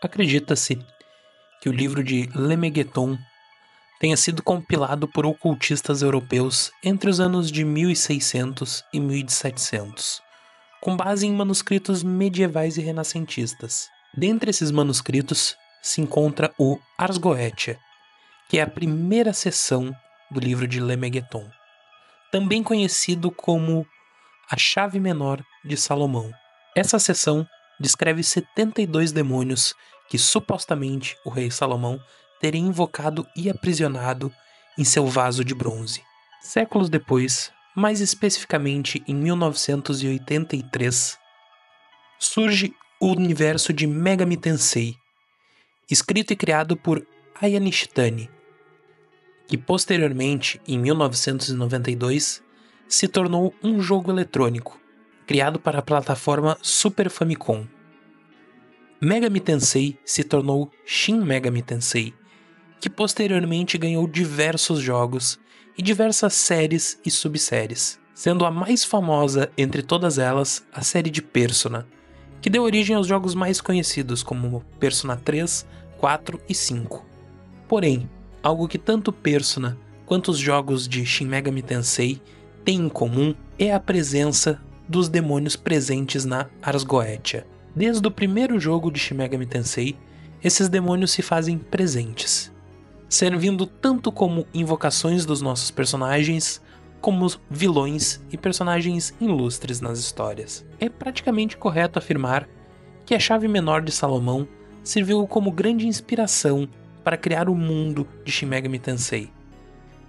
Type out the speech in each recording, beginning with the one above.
Acredita-se que o livro de Lemegeton tenha sido compilado por ocultistas europeus entre os anos de 1600 e 1700, com base em manuscritos medievais e renascentistas. Dentre esses manuscritos se encontra o Ars Goetia, que é a primeira seção do livro de Lemegeton, também conhecido como a Chave Menor de Salomão. Essa seção descreve 72 demônios que supostamente o rei Salomão teria invocado e aprisionado em seu vaso de bronze. Séculos depois, mais especificamente em 1983, surge o universo de Megami Tensei, escrito e criado por Aya Nishitani, que posteriormente, em 1992, se tornou um jogo eletrônico, criado para a plataforma Super Famicom. Megami Tensei se tornou Shin Megami Tensei, que posteriormente ganhou diversos jogos e diversas séries e subséries, sendo a mais famosa entre todas elas a série de Persona, que deu origem aos jogos mais conhecidos como Persona 3, 4 e 5. Porém, algo que tanto Persona quanto os jogos de Shin Megami Tensei têm em comum é a presença dos demônios presentes na Ars Goetia. Desde o primeiro jogo de Shin Megami Tensei, esses demônios se fazem presentes, servindo tanto como invocações dos nossos personagens, como vilões e personagens ilustres nas histórias. É praticamente correto afirmar que a Chave Menor de Salomão serviu como grande inspiração para criar o mundo de Shin Megami Tensei,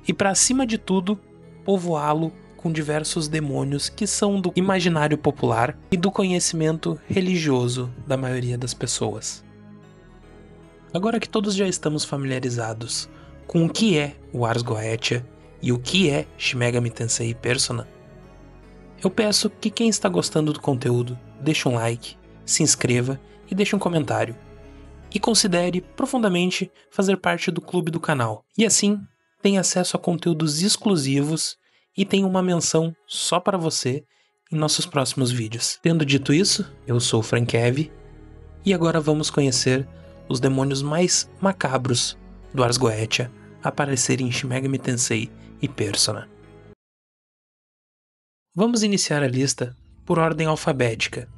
e para, acima de tudo, povoá-lo com diversos demônios que são do imaginário popular e do conhecimento religioso da maioria das pessoas. Agora que todos já estamos familiarizados com o que é o Ars Goetia e o que é Shin Megami Tensei Persona, eu peço que quem está gostando do conteúdo deixe um like, se inscreva e deixe um comentário. E considere profundamente fazer parte do clube do canal. E assim, tem acesso a conteúdos exclusivos e tem uma menção só para você em nossos próximos vídeos. Tendo dito isso, eu sou o Frankev e agora vamos conhecer os demônios mais macabros do Ars Goetia a aparecerem em Shin Megami Tensei e Persona. Vamos iniciar a lista por ordem alfabética.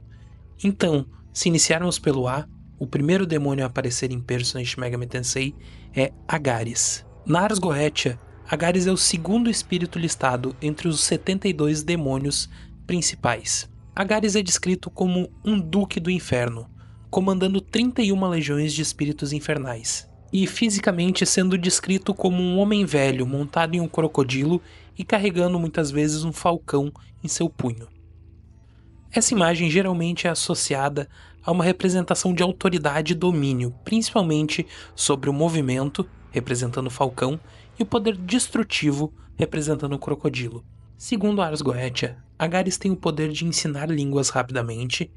Então, se iniciarmos pelo A, o primeiro demônio a aparecer em Persona e Shin Megami Tensei é Agares. Na Ars Goetia, Agares é o segundo espírito listado entre os 72 demônios principais. Agares é descrito como um duque do inferno, comandando 31 legiões de espíritos infernais, e fisicamente sendo descrito como um homem velho montado em um crocodilo e carregando muitas vezes um falcão em seu punho. Essa imagem geralmente é associada a uma representação de autoridade e domínio, principalmente sobre o movimento, representando o falcão, e o poder destrutivo, representando o crocodilo. Segundo Ars Goetia, Agares tem o poder de ensinar línguas rapidamente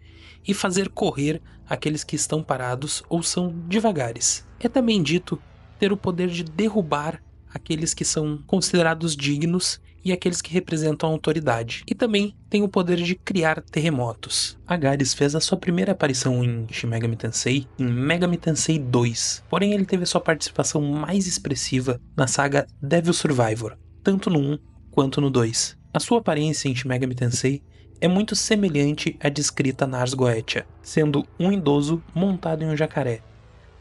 e fazer correr aqueles que estão parados ou são devagares. É também dito ter o poder de derrubar aqueles que são considerados dignos e aqueles que representam a autoridade. E também tem o poder de criar terremotos. Agares fez a sua primeira aparição em Shin Megami Tensei em Megami Tensei 2, porém ele teve a sua participação mais expressiva na saga Devil Survivor, tanto no 1 quanto no 2. A sua aparência em Shin Megami Tensei é muito semelhante à descrita na Ars Goetia, sendo um idoso montado em um jacaré,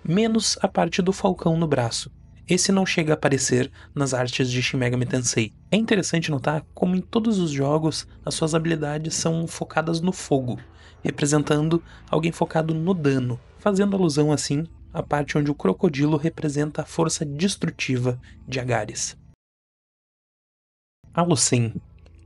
menos a parte do falcão no braço. Esse não chega a aparecer nas artes de Shin Megami Tensei. É interessante notar como em todos os jogos as suas habilidades são focadas no fogo, representando alguém focado no dano, fazendo alusão assim à parte onde o crocodilo representa a força destrutiva de Agares. Alucen,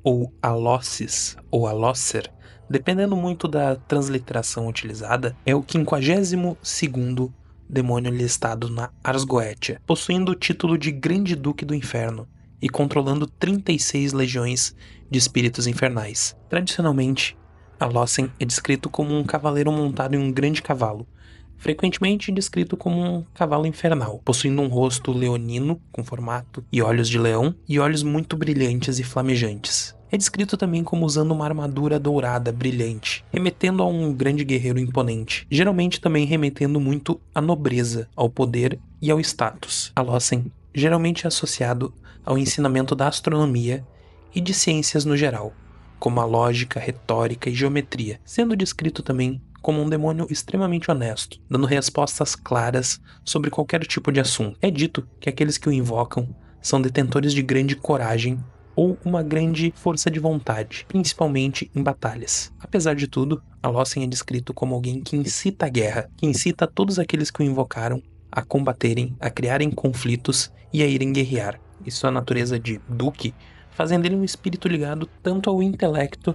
ou Alossis, ou Alosser, dependendo muito da transliteração utilizada, é o 52º demônio listado na Ars Goetia, possuindo o título de Grande Duque do Inferno e controlando 36 legiões de espíritos infernais. Tradicionalmente, Alocen é descrito como um cavaleiro montado em um grande cavalo, frequentemente descrito como um cavalo infernal, possuindo um rosto leonino com formato e olhos de leão e olhos muito brilhantes e flamejantes. É descrito também como usando uma armadura dourada, brilhante, remetendo a um grande guerreiro imponente, geralmente também remetendo muito à nobreza, ao poder e ao status. Alosen geralmente é associado ao ensinamento da astronomia e de ciências no geral, como a lógica, retórica e geometria, sendo descrito também como um demônio extremamente honesto, dando respostas claras sobre qualquer tipo de assunto. É dito que aqueles que o invocam são detentores de grande coragem ou uma grande força de vontade, principalmente em batalhas. Apesar de tudo, Alosen é descrito como alguém que incita a guerra, que incita todos aqueles que o invocaram a combaterem, a criarem conflitos e a irem guerrear. E sua natureza de duque fazendo dele um espírito ligado tanto ao intelecto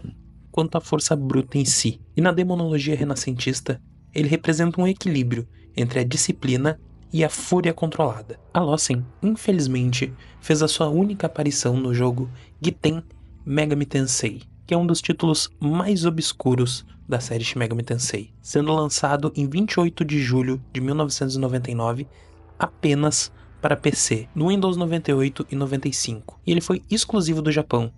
quanto à força bruta em si. E na demonologia renascentista, ele representa um equilíbrio entre a disciplina e a fúria controlada. Alosen, infelizmente, fez a sua única aparição no jogo Giten Megami Tensei, que é um dos títulos mais obscuros da série Shin Megami Tensei, sendo lançado em 28 de julho de 1999 apenas para PC, no Windows 98 e 95, e ele foi exclusivo do Japão,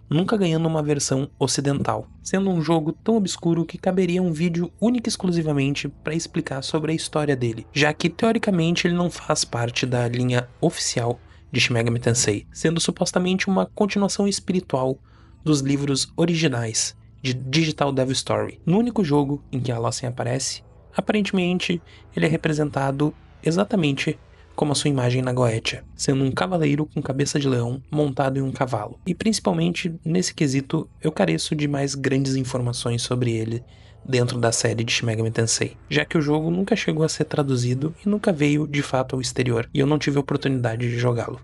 nunca ganhando uma versão ocidental, sendo um jogo tão obscuro que caberia um vídeo único e exclusivamente para explicar sobre a história dele, já que teoricamente ele não faz parte da linha oficial de Shin Megami Tensei, sendo supostamente uma continuação espiritual dos livros originais de Digital Devil Story. No único jogo em que a Alosen aparece, aparentemente ele é representado exatamente como a sua imagem na Goetia, sendo um cavaleiro com cabeça de leão montado em um cavalo. E principalmente nesse quesito, eu careço de mais grandes informações sobre ele dentro da série de Shin Megami Tensei, já que o jogo nunca chegou a ser traduzido e nunca veio de fato ao exterior, e eu não tive a oportunidade de jogá-lo.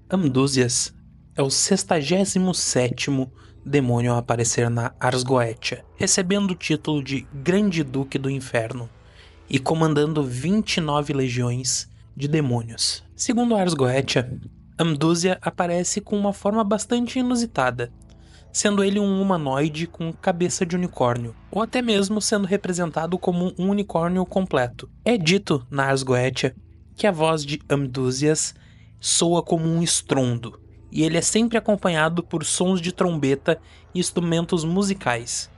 Amdusias é o 67º demônio a aparecer na Ars Goetia, recebendo o título de Grande Duque do Inferno e comandando 29 legiões de demônios. Segundo Ars Goetia, Amdusia aparece com uma forma bastante inusitada, sendo ele um humanoide com cabeça de unicórnio, ou até mesmo sendo representado como um unicórnio completo. É dito na Ars Goetia que a voz de Amdusias soa como um estrondo, e ele é sempre acompanhado por sons de trombeta e instrumentos musicais,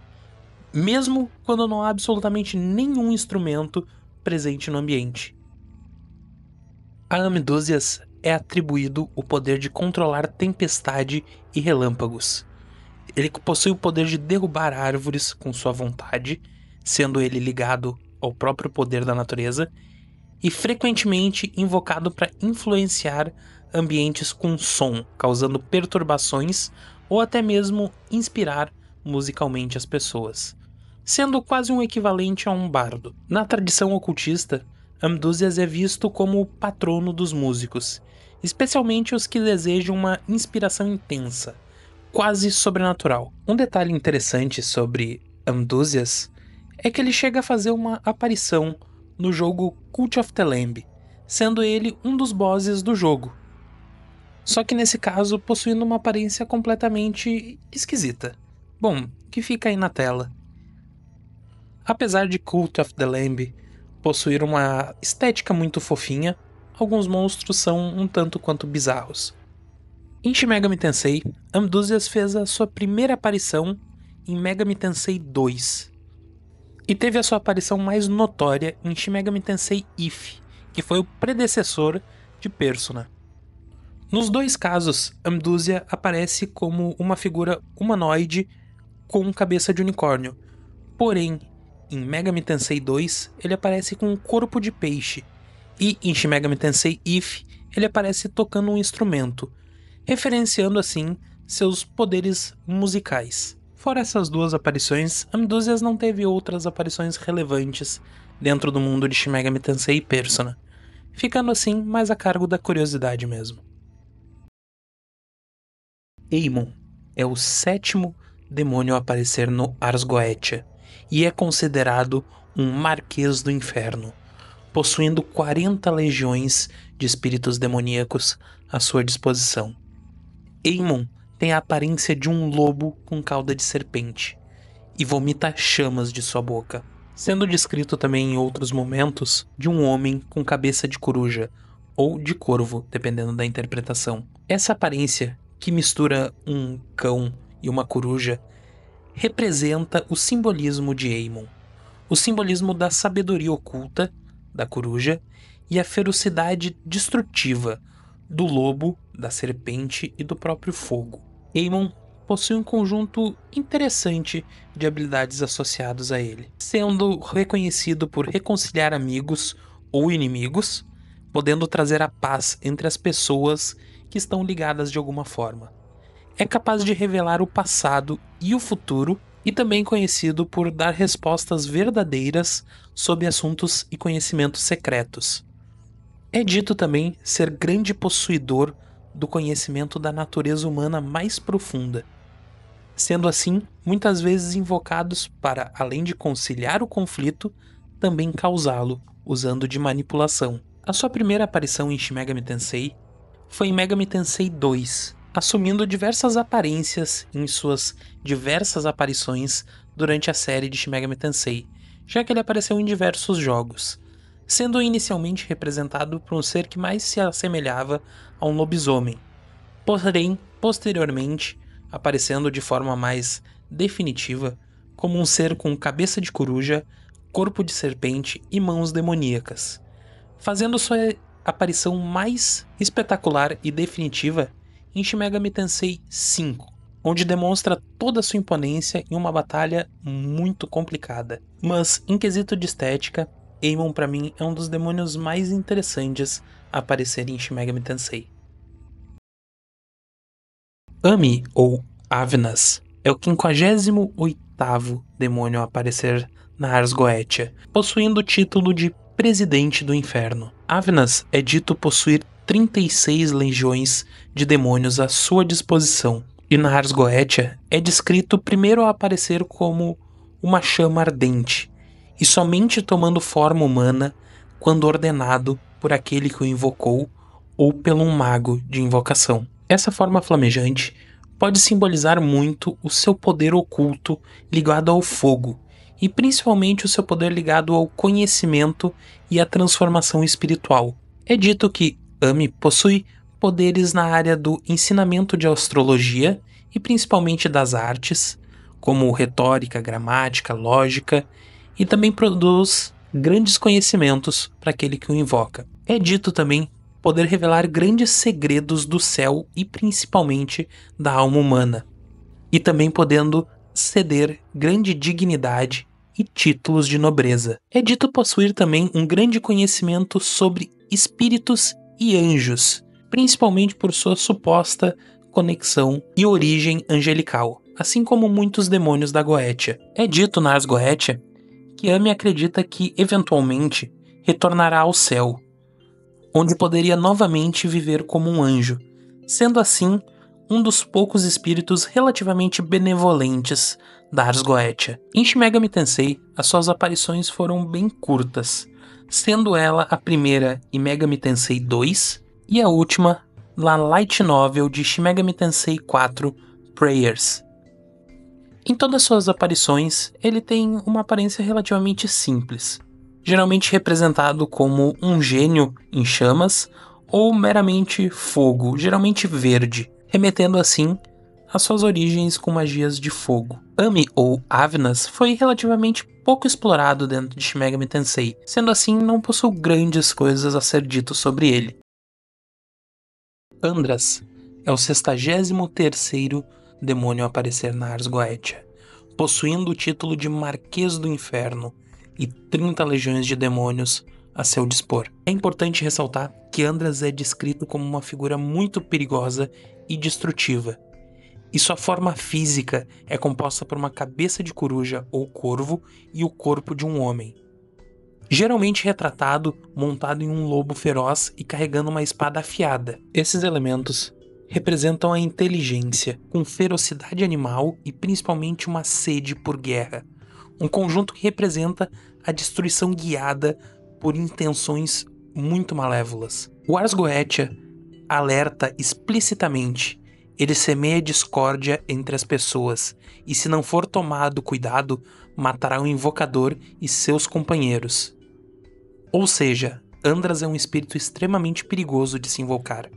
mesmo quando não há absolutamente nenhum instrumento presente no ambiente. A Amdusias é atribuído o poder de controlar tempestade e relâmpagos. Ele possui o poder de derrubar árvores com sua vontade, sendo ele ligado ao próprio poder da natureza, e frequentemente invocado para influenciar ambientes com som, causando perturbações ou até mesmo inspirar musicalmente as pessoas, sendo quase um equivalente a um bardo. Na tradição ocultista, Amdusias é visto como o patrono dos músicos, especialmente os que desejam uma inspiração intensa, quase sobrenatural. Um detalhe interessante sobre Amdusias é que ele chega a fazer uma aparição no jogo Cult of the Lamb, sendo ele um dos bosses do jogo. Só que nesse caso possuindo uma aparência completamente esquisita. Bom, que fica aí na tela. Apesar de Cult of the Lamb possuir uma estética muito fofinha, alguns monstros são um tanto quanto bizarros. Em Shin Megami Tensei, Amdusias fez a sua primeira aparição em Megami Tensei 2, e teve a sua aparição mais notória em Shin Megami Tensei If, que foi o predecessor de Persona. Nos dois casos, Amdusia aparece como uma figura humanoide com cabeça de unicórnio, porém, em Megami Tensei 2, ele aparece com um corpo de peixe, e em Shin Megami Tensei If, ele aparece tocando um instrumento, referenciando assim seus poderes musicais. Fora essas duas aparições, Amdusias não teve outras aparições relevantes dentro do mundo de Shin Megami Tensei e Persona, ficando assim mais a cargo da curiosidade mesmo. Eimon é o 7º demônio a aparecer no Ars Goetia e é considerado um Marquês do Inferno, possuindo 40 legiões de espíritos demoníacos à sua disposição. Eimon tem a aparência de um lobo com cauda de serpente e vomita chamas de sua boca, sendo descrito também em outros momentos de um homem com cabeça de coruja ou de corvo, dependendo da interpretação. Essa aparência que mistura um cão e uma coruja, representa o simbolismo de Aemon. O simbolismo da sabedoria oculta da coruja e a ferocidade destrutiva do lobo, da serpente e do próprio fogo. Aemon possui um conjunto interessante de habilidades associados a ele, sendo reconhecido por reconciliar amigos ou inimigos, podendo trazer a paz entre as pessoas que estão ligadas de alguma forma. É capaz de revelar o passado e o futuro, e também conhecido por dar respostas verdadeiras sobre assuntos e conhecimentos secretos. É dito também ser grande possuidor do conhecimento da natureza humana mais profunda, sendo assim muitas vezes invocados para, além de conciliar o conflito, também causá-lo, usando de manipulação. A sua primeira aparição em Shin Megami Tensei foi em Megami Tensei 2, assumindo diversas aparências em suas diversas aparições durante a série de Shin Megami Tensei, já que ele apareceu em diversos jogos, sendo inicialmente representado por um ser que mais se assemelhava a um lobisomem, porém, posteriormente, aparecendo de forma mais definitiva como um ser com cabeça de coruja, corpo de serpente e mãos demoníacas, fazendo sua aparição mais espetacular e definitiva em Shin Megami Tensei V, onde demonstra toda a sua imponência em uma batalha muito complicada. Mas, em quesito de estética, Aemon para mim é um dos demônios mais interessantes a aparecer em Shin Megami Tensei. Ami, ou Avnas, é o 58º demônio a aparecer na Ars Goetia, possuindo o título de Presidente do Inferno. Avnas é dito possuir 36 legiões de demônios à sua disposição, e na Ars Goetia é descrito primeiro a aparecer como uma chama ardente, e somente tomando forma humana quando ordenado por aquele que o invocou ou pelo um mago de invocação. Essa forma flamejante pode simbolizar muito o seu poder oculto ligado ao fogo, e principalmente o seu poder ligado ao conhecimento e à transformação espiritual. É dito que Ami possui poderes na área do ensinamento de astrologia e principalmente das artes, como retórica, gramática, lógica, e também produz grandes conhecimentos para aquele que o invoca. É dito também poder revelar grandes segredos do céu e principalmente da alma humana, e também podendo ceder grande dignidade e títulos de nobreza. É dito possuir também um grande conhecimento sobre espíritos e anjos, principalmente por sua suposta conexão e origem angelical, assim como muitos demônios da Goetia. É dito na Ars Goetia que Ami acredita que, eventualmente, retornará ao céu, onde poderia novamente viver como um anjo, sendo assim um dos poucos espíritos relativamente benevolentes da Ars Goetia. Em Shin Megami Tensei, as suas aparições foram bem curtas, sendo ela a primeira em Megami Tensei 2 e a última na light novel de Shin Megami Tensei 4 Prayers. Em todas suas aparições, ele tem uma aparência relativamente simples, geralmente representado como um gênio em chamas ou meramente fogo, geralmente verde, remetendo assim às suas origens com magias de fogo. Ami, ou Avnas, foi relativamente pouco explorado dentro de Shin Megami Tensei, sendo assim não possui grandes coisas a ser dito sobre ele. Andras é o 63º demônio a aparecer na Ars Goetia, possuindo o título de Marquês do Inferno e 30 legiões de demônios a seu dispor. É importante ressaltar que Andras é descrito como uma figura muito perigosa e destrutiva, e sua forma física é composta por uma cabeça de coruja ou corvo e o corpo de um homem, geralmente retratado montado em um lobo feroz e carregando uma espada afiada. Esses elementos representam a inteligência, com ferocidade animal e principalmente uma sede por guerra, um conjunto que representa a destruição guiada por intenções muito malévolas. O Ars Goetia alerta explicitamente: ele semeia discórdia entre as pessoas, e se não for tomado cuidado, matará o invocador e seus companheiros. Ou seja, Andras é um espírito extremamente perigoso de se invocar,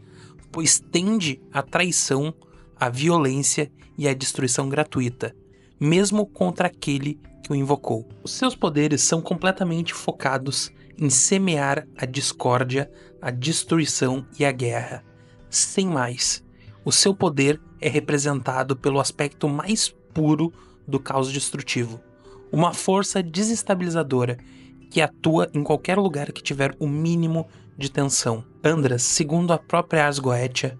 pois tende à traição a violência e a destruição gratuita, mesmo contra aquele que o invocou. Os seus poderes são completamente focados em semear a discórdia, a destruição e a guerra. Sem mais, o seu poder é representado pelo aspecto mais puro do caos destrutivo, uma força desestabilizadora que atua em qualquer lugar que tiver o mínimo de tensão. Andras, segundo a própria Ars Goetia,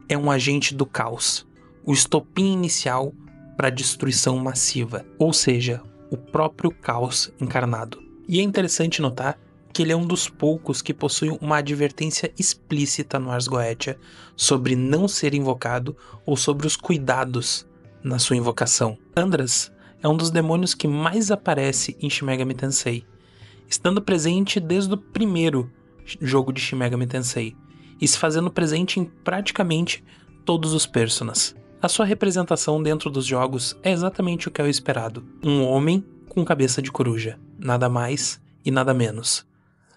é um agente do caos, o estopim inicial para a destruição massiva, ou seja, o próprio caos encarnado. E é interessante notar que ele é um dos poucos que possui uma advertência explícita no Ars Goetia sobre não ser invocado ou sobre os cuidados na sua invocação. Andras é um dos demônios que mais aparece em Shin Megami Tensei, estando presente desde o primeiro jogo de Shin Megami Tensei e se fazendo presente em praticamente todos os personas. A sua representação dentro dos jogos é exatamente o que é o esperado: um homem com cabeça de coruja, nada mais e nada menos,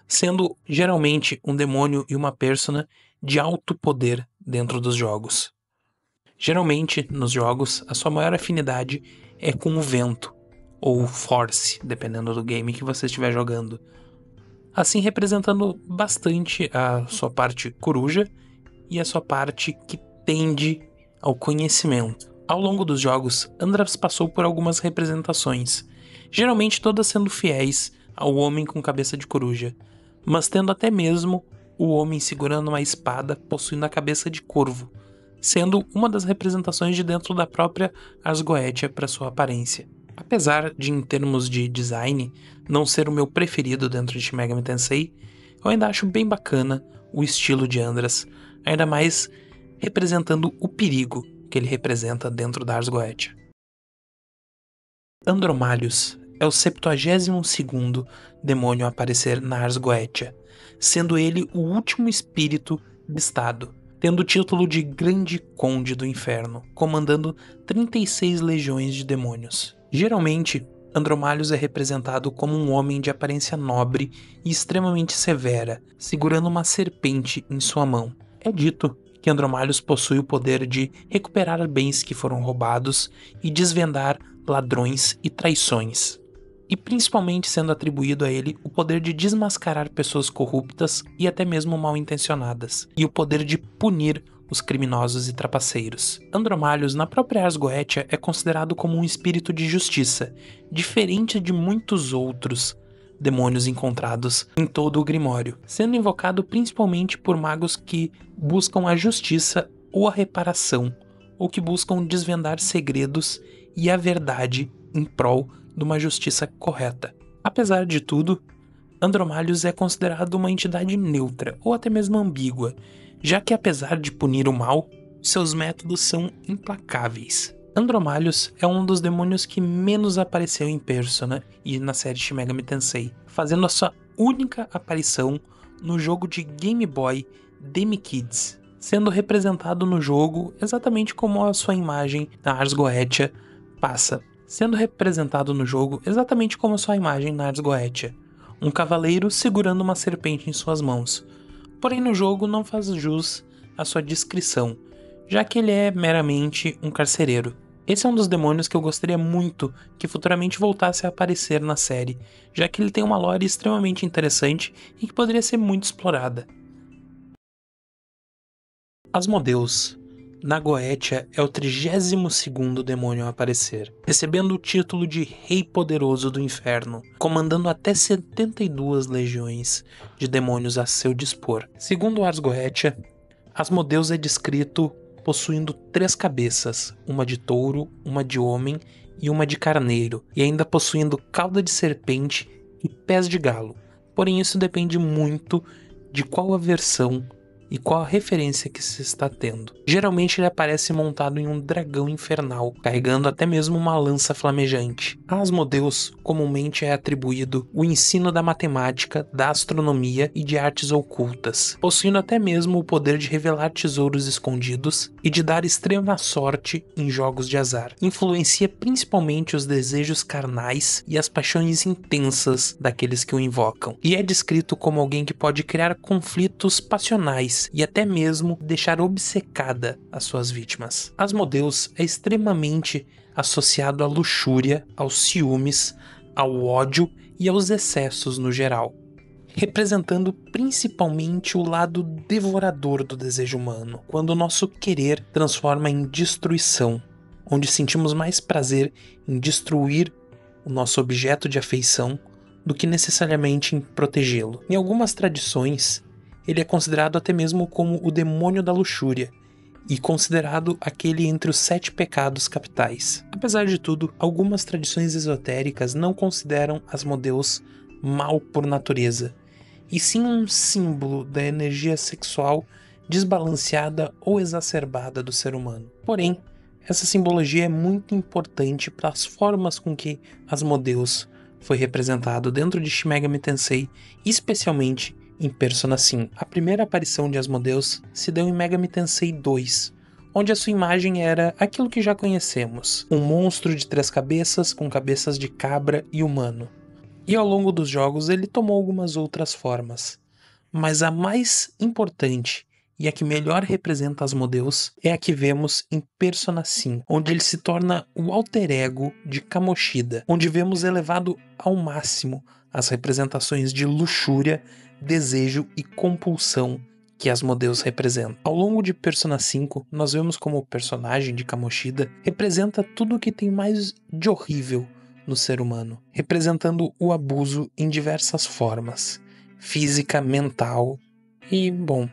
sendo geralmente um demônio e uma persona de alto poder dentro dos jogos. Geralmente, nos jogos, a sua maior afinidade é com o vento, ou force, dependendo do game que você estiver jogando, assim representando bastante a sua parte coruja e a sua parte que tende ao conhecimento. Ao longo dos jogos, Andras passou por algumas representações, geralmente todas sendo fiéis ao homem com cabeça de coruja, mas tendo até mesmo o homem segurando uma espada possuindo a cabeça de corvo, sendo uma das representações de dentro da própria Ars Goetia para sua aparência. Apesar de, em termos de design, não ser o meu preferido dentro de Shin Megami Tensei, eu ainda acho bem bacana o estilo de Andras, ainda mais representando o perigo que ele representa dentro da Ars Goetia. Andromalhos é o 72º demônio a aparecer na Ars Goetia, sendo ele o último espírito listado, tendo o título de Grande Conde do Inferno, comandando 36 legiões de demônios. Geralmente, Andromalhos é representado como um homem de aparência nobre e extremamente severa, segurando uma serpente em sua mão. É dito que Andromalhos possui o poder de recuperar bens que foram roubados e desvendar ladrões e traições, e principalmente sendo atribuído a ele o poder de desmascarar pessoas corruptas e até mesmo mal intencionadas, e o poder de punir os criminosos e trapaceiros. Andromalhos, na própria Ars Goetia, é considerado como um espírito de justiça, diferente de muitos outros demônios encontrados em todo o Grimório, sendo invocado principalmente por magos que buscam a justiça ou a reparação, ou que buscam desvendar segredos e a verdade em prol de uma justiça correta. Apesar de tudo, Andromalhos é considerado uma entidade neutra, ou até mesmo ambígua, já que apesar de punir o mal, seus métodos são implacáveis. Andromalhos é um dos demônios que menos apareceu em Persona e na série Shin Megami Tensei, fazendo a sua única aparição no jogo de Game Boy Demi Kids, sendo representado no jogo exatamente como a sua imagem na Ars Goetia passa, sendo representado no jogo exatamente como a sua imagem na Ars Goetia, um cavaleiro segurando uma serpente em suas mãos. Porém no jogo não faz jus à sua descrição, já que ele é meramente um carcereiro. Esse é um dos demônios que eu gostaria muito que futuramente voltasse a aparecer na série, já que ele tem uma lore extremamente interessante e que poderia ser muito explorada. Asmodeus, na Goetia, é o 32º demônio a aparecer, recebendo o título de Rei Poderoso do Inferno, comandando até 72 legiões de demônios a seu dispor. Segundo Ars Goetia, Asmodeus é descrito possuindo 3 cabeças, uma de touro, uma de homem e uma de carneiro, e ainda possuindo cauda de serpente e pés de galo. Porém isso depende muito de qual a versão e qual a referência que se está tendo. Geralmente ele aparece montado em um dragão infernal, carregando até mesmo uma lança flamejante. A Asmodeus comumente é atribuído o ensino da matemática, da astronomia e de artes ocultas, possuindo até mesmo o poder de revelar tesouros escondidos e de dar extrema sorte em jogos de azar. Influencia principalmente os desejos carnais e as paixões intensas daqueles que o invocam, e é descrito como alguém que pode criar conflitos passionais cruéis e até mesmo deixar obcecada as suas vítimas. Asmodeus é extremamente associado à luxúria, aos ciúmes, ao ódio e aos excessos no geral, representando principalmente o lado devorador do desejo humano, quando o nosso querer transforma em destruição, onde sentimos mais prazer em destruir o nosso objeto de afeição do que necessariamente em protegê-lo. Em algumas tradições, ele é considerado até mesmo como o demônio da luxúria, e considerado aquele entre os 7 pecados capitais. Apesar de tudo, algumas tradições esotéricas não consideram Asmodeus mal por natureza, e sim um símbolo da energia sexual desbalanceada ou exacerbada do ser humano. Porém, essa simbologia é muito importante para as formas com que Asmodeus foi representado dentro de Shin Megami Tensei, especialmente em Persona 5. A primeira aparição de Asmodeus se deu em Megami Tensei 2, onde a sua imagem era aquilo que já conhecemos, um monstro de 3 cabeças com cabeças de cabra e humano. E ao longo dos jogos ele tomou algumas outras formas, mas a mais importante e a que melhor representa Asmodeus é a que vemos em Persona 5, onde ele se torna o alter ego de Kamoshida, onde vemos elevado ao máximo as representações de luxúria, desejo e compulsão que Asmodeus representa. Ao longo de Persona 5, nós vemos como o personagem de Kamoshida representa tudo o que tem mais de horrível no ser humano, representando o abuso em diversas formas, física, mental e, bom,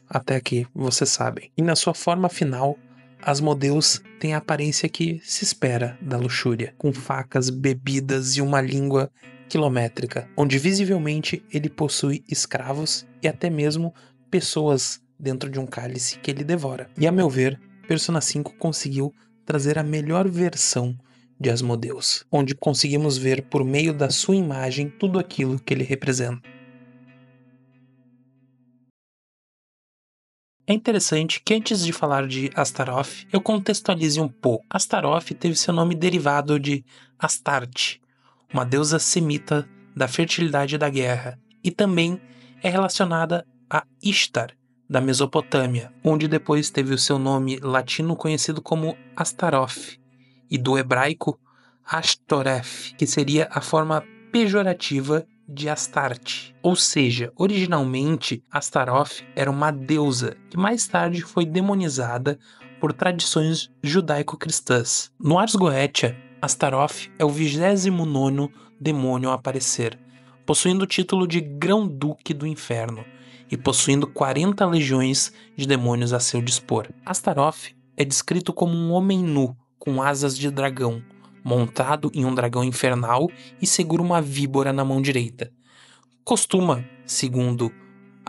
até aqui vocês sabem. E na sua forma final, Asmodeus tem a aparência que se espera da luxúria, com facas, bebidas e uma língua quilométrica, onde visivelmente ele possui escravos e até mesmo pessoas dentro de um cálice que ele devora. E a meu ver, Persona 5 conseguiu trazer a melhor versão de Asmodeus, onde conseguimos ver por meio da sua imagem tudo aquilo que ele representa. É interessante que antes de falar de Astaroth, eu contextualize um pouco. Astaroth teve seu nome derivado de Astarte, uma deusa semita da fertilidade e da guerra, e também é relacionada a Ishtar, da Mesopotâmia, onde depois teve o seu nome latino conhecido como Astaroth, e do hebraico Ashtoreth, que seria a forma pejorativa de Astarte. Ou seja, originalmente Astaroth era uma deusa que mais tarde foi demonizada por tradições judaico-cristãs. No Ars Goetia, Astaroth é o 29º demônio a aparecer, possuindo o título de Grão-Duque do Inferno e possuindo 40 legiões de demônios a seu dispor. Astaroth é descrito como um homem nu com asas de dragão, montado em um dragão infernal e segura uma víbora na mão direita. Costuma, segundo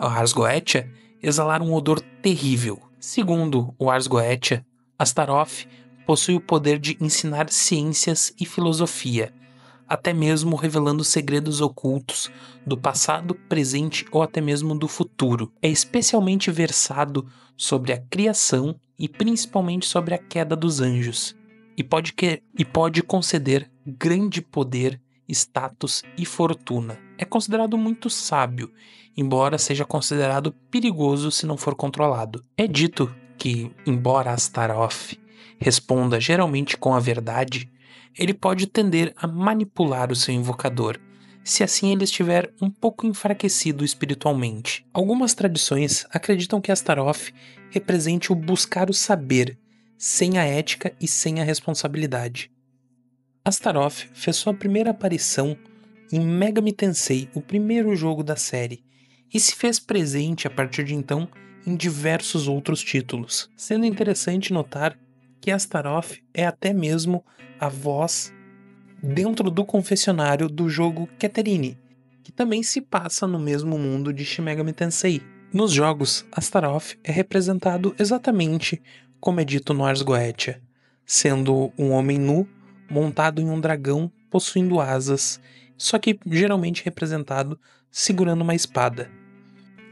o Ars Goetia, exalar um odor terrível. Segundo o Ars Goetia, Astaroth possui o poder de ensinar ciências e filosofia, até mesmo revelando segredos ocultos do passado, presente ou até mesmo do futuro. É especialmente versado sobre a criação e principalmente sobre a queda dos anjos, e pode conceder grande poder, status e fortuna. É considerado muito sábio, embora seja considerado perigoso se não for controlado. É dito que, embora Astaroth responda geralmente com a verdade, ele pode tender a manipular o seu invocador, se assim ele estiver um pouco enfraquecido espiritualmente. Algumas tradições acreditam que Astaroth represente o buscar o saber, sem a ética e sem a responsabilidade. Astaroth fez sua primeira aparição em Megami Tensei, o primeiro jogo da série, e se fez presente a partir de então em diversos outros títulos, sendo interessante notar que Astaroth é até mesmo a voz dentro do confessionário do jogo Catherine, que também se passa no mesmo mundo de Shin Megami Tensei. Nos jogos, Astaroth é representado exatamente como é dito no Ars Goetia, sendo um homem nu montado em um dragão possuindo asas, só que geralmente representado segurando uma espada.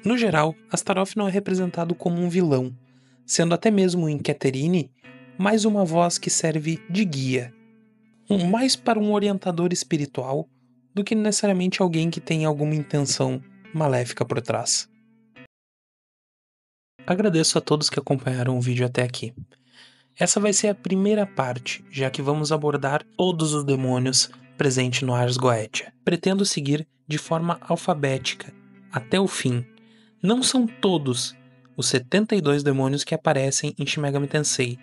No geral, Astaroth não é representado como um vilão, sendo até mesmo em Catherine mais uma voz que serve de guia, mais para um orientador espiritual do que necessariamente alguém que tem alguma intenção maléfica por trás. Agradeço a todos que acompanharam o vídeo até aqui. Essa vai ser a primeira parte, já que vamos abordar todos os demônios presentes no Ars Goetia. Pretendo seguir de forma alfabética, até o fim. Não são todos os 72 demônios que aparecem em Shin Megami Tensei,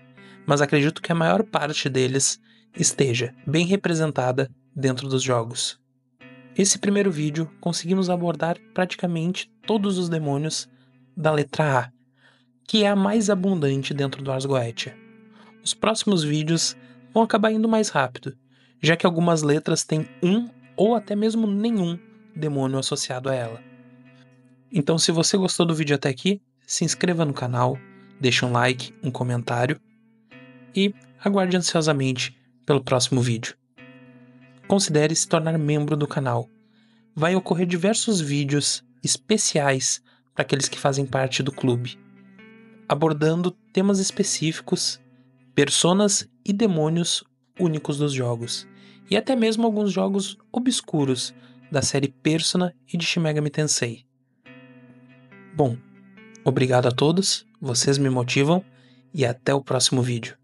mas acredito que a maior parte deles esteja bem representada dentro dos jogos. Esse primeiro vídeo conseguimos abordar praticamente todos os demônios da letra A, que é a mais abundante dentro do Ars Goetia. Os próximos vídeos vão acabar indo mais rápido, já que algumas letras têm um ou até mesmo nenhum demônio associado a ela. Então, se você gostou do vídeo até aqui, se inscreva no canal, deixe um like, um comentário e aguarde ansiosamente pelo próximo vídeo. Considere se tornar membro do canal. Vai ocorrer diversos vídeos especiais para aqueles que fazem parte do clube, abordando temas específicos, personas e demônios únicos dos jogos, e até mesmo alguns jogos obscuros da série Persona e de Shin Megami Tensei. Bom, obrigado a todos, vocês me motivam e até o próximo vídeo.